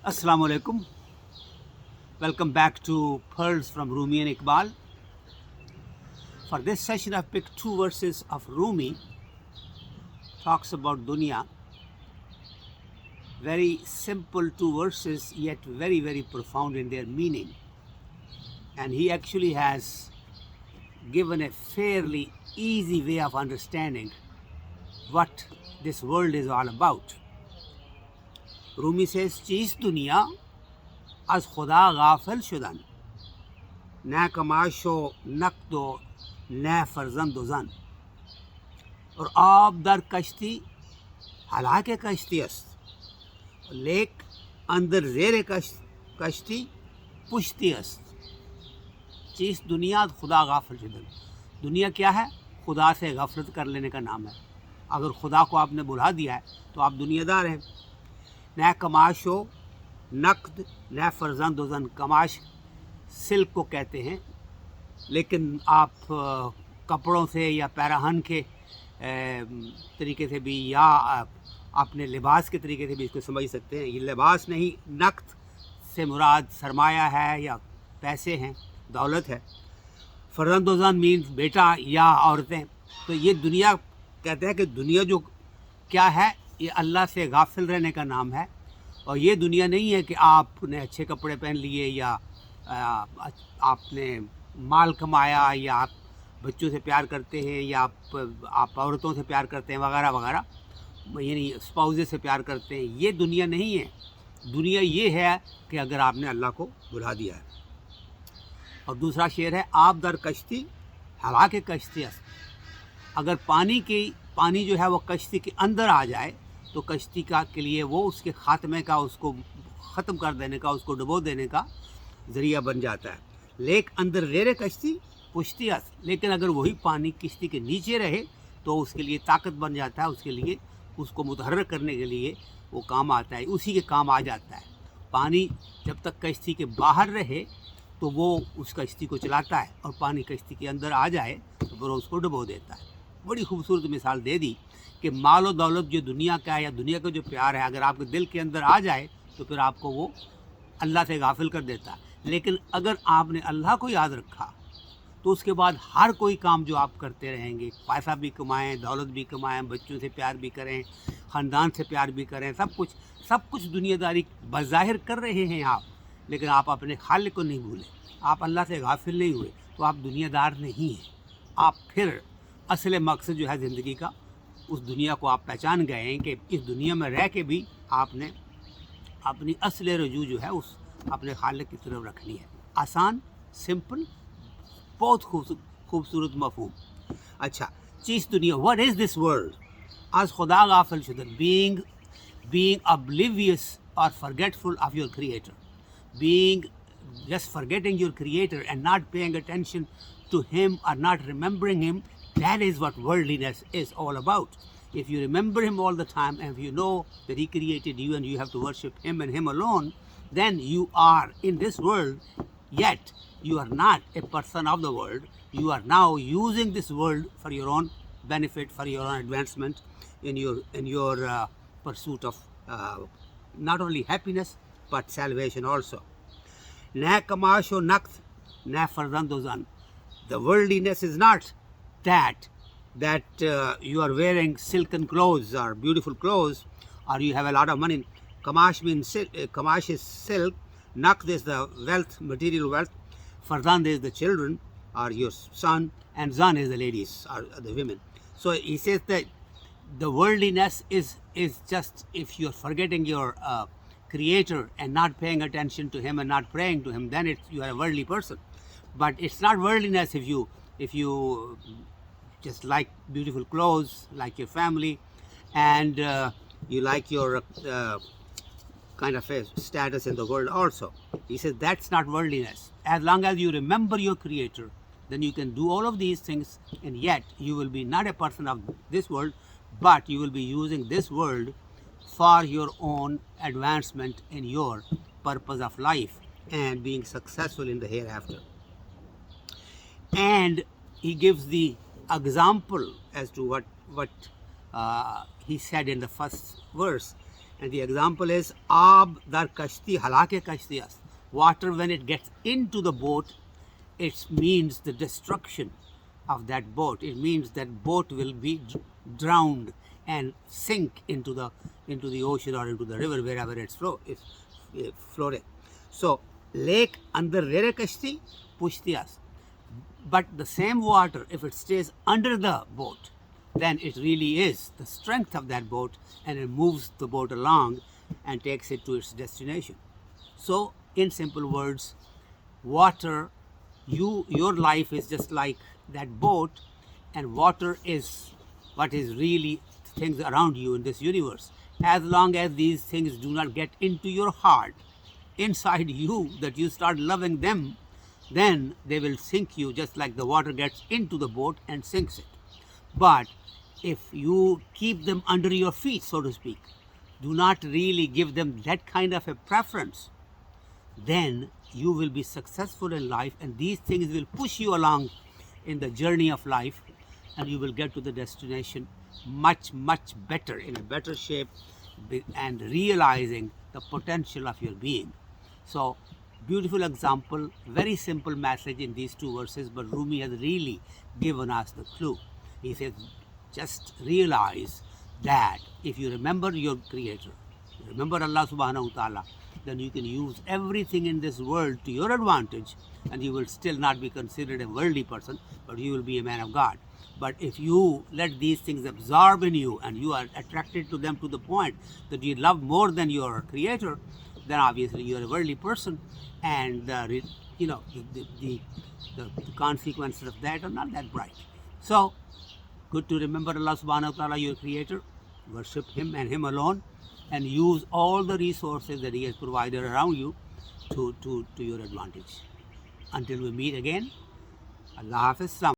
Assalamu alaikum. Welcome back to Pearls from Rumi and Iqbal. For this session, I've picked two verses of Rumi. Talks about Dunya. Very simple two verses, yet very, very profound in their meaning. And he actually has given a fairly easy way of understanding what this world is all about. Rumi says, چیست دنیا از خدا غافل شدن، نه کماش و نقد و نه فرزند و زن. اور آب در کشتی حلاک کشتی است، لیک اندر زیر کشتی پشتی است. چیست دنیا از خدا غافل شدن. دنیا کیا ہے؟ خدا سے غفلت کر لینے کا نام ہے. اگر خدا کو آپ نے بھلا دیا ہے تو آپ دنیا دار ہیں. نہ کماش و نقد نہ فرزند و زن. کماش سلک کو کہتے ہیں، لیکن آپ کپڑوں سے یا پیراہن کے طریقے سے بھی یا اپنے لباس کے طریقے سے بھی اس کو سمجھ سکتے ہیں. یہ لباس نہیں، نقد سے مراد سرمایہ ہے یا پیسے ہیں، دولت ہے. فرزند و زن مینز بیٹا یا عورتیں. تو یہ دنیا کہتے ہیں کہ دنیا جو کیا ہے، یہ اللہ سے غافل رہنے کا نام ہے. اور یہ دنیا نہیں ہے کہ آپ نے اچھے کپڑے پہن لیے یا آپ نے مال کمایا یا آپ بچوں سے پیار کرتے ہیں یا آپ عورتوں سے پیار کرتے ہیں وغیرہ وغیرہ، یعنی اسپاؤزے سے پیار کرتے ہیں. یہ دنیا نہیں ہے. دنیا یہ ہے کہ اگر آپ نے اللہ کو بھلا دیا ہے. اور دوسرا شعر ہے، آب در کشتی ہوا کے کشتی است. اگر پانی جو ہے وہ کشتی کے اندر آ جائے تو کشتی کے لیے وہ اس کے خاتمے کا، اس کو ختم کر دینے کا، اس کو ڈبو دینے کا ذریعہ بن جاتا ہے. لیک اندر زیر کشتی پشتی است. لیکن اگر وہی پانی کشتی کے نیچے رہے تو اس کے لیے طاقت بن جاتا ہے، اس کے لیے اس کو متحرک کرنے کے لیے وہ کام آتا ہے، اسی کے کام آ جاتا ہے. پانی جب تک کشتی کے باہر رہے تو وہ اس کشتی کو چلاتا ہے، اور پانی کشتی کے اندر آ جائے تو پھر اس کو ڈبو دیتا ہے. بڑی خوبصورت مثال دے دی کہ مال و دولت جو دنیا کا ہے یا دنیا کا جو پیار ہے، اگر آپ کے دل کے اندر آ جائے تو پھر آپ کو وہ اللہ سے غافل کر دیتا ہے. لیکن اگر آپ نے اللہ کو یاد رکھا تو اس کے بعد ہر کوئی کام جو آپ کرتے رہیں گے، پیسہ بھی کمائیں، دولت بھی کمائیں، بچوں سے پیار بھی کریں، خاندان سے پیار بھی کریں، سب کچھ دنیا داری بظاہر کر رہے ہیں آپ، لیکن آپ اپنے خالق کو نہیں بھولے، آپ اللہ سے غافل نہیں ہوئے، تو آپ دنیا دار نہیں ہیں. آپ پھر اصل مقصد جو ہے زندگی کا، اس دنیا کو آپ پہچان گئے ہیں کہ اس دنیا میں رہ کے بھی آپ نے اپنی اصل رجوع جو ہے اس اپنے خالق کی طرف رکھنی ہے. آسان، سمپل، بہت خوبصورت مفہوم. اچھا، چیز دنیا، what is this world؟ از خدا غافل شدن، being oblivious or forgetful of your creator, being just forgetting your creator and not paying attention to him or not remembering him. That is what worldliness is all about. If you remember him all the time, and if you know that he created you and you have to worship him and him alone, then you are in this world, yet you are not a person of the world. You are now using this world for your own benefit, for your own advancement in your pursuit of not only happiness but salvation also. نہ کماش و نقد نہ فرزند و زن. The worldliness is not that you are wearing silken clothes or beautiful clothes, or you have a lot of money. Kamash means kamash is silk, naqd is the wealth, material wealth, farzand is the children or your son, and zan is the ladies or the women. So he says that the worldliness is just if you're forgetting your creator and not paying attention to him and not praying to him, then you are a worldly person. But it's not worldliness if you just like beautiful clothes, like your family, and you like your kind of a status in the world also. He says that's not worldliness. As long as you remember your creator, then you can do all of these things, and yet you will be not a person of this world, but you will be using this world for your own advancement in your purpose of life and being successful in the hereafter. And he gives the example as to what he said in the first verse. And the example is Aab dar kashti halake kashti ast. Water, when it gets into the boat, it means the destruction of that boat. It means that boat will be drowned and sink into the ocean or into the river, wherever it's floating. So lake andar rere kashti pushti ast. But the same water, if it stays under the boat, then it really is the strength of that boat, and it moves the boat along and takes it to its destination. So, in simple words, water, your life is just like that boat, and water is what is really things around you in this universe. As long as these things do not get into your heart, inside you, that you start loving them, then they will sink you just like the water gets into the boat and sinks it. But if you keep them under your feet, so to speak, do not really give them that kind of a preference, then you will be successful in life, and these things will push you along in the journey of life, and you will get to the destination much, much better, in a better shape, and realizing the potential of your being. So, beautiful example, very simple message in these two verses, but Rumi has really given us the clue. He says, just realize that if you remember your Creator, remember Allah subhanahu wa ta'ala, then you can use everything in this world to your advantage, and you will still not be considered a worldly person, but you will be a man of God. But if you let these things absorb in you, and you are attracted to them to the point that you love more than your Creator, then obviously you are a worldly person, and the consequences of that are not that bright. So, good to remember Allah subhanahu wa ta'ala, your Creator, worship Him and Him alone, and use all the resources that He has provided around you to your advantage. Until we meet again, Allah Hafiz.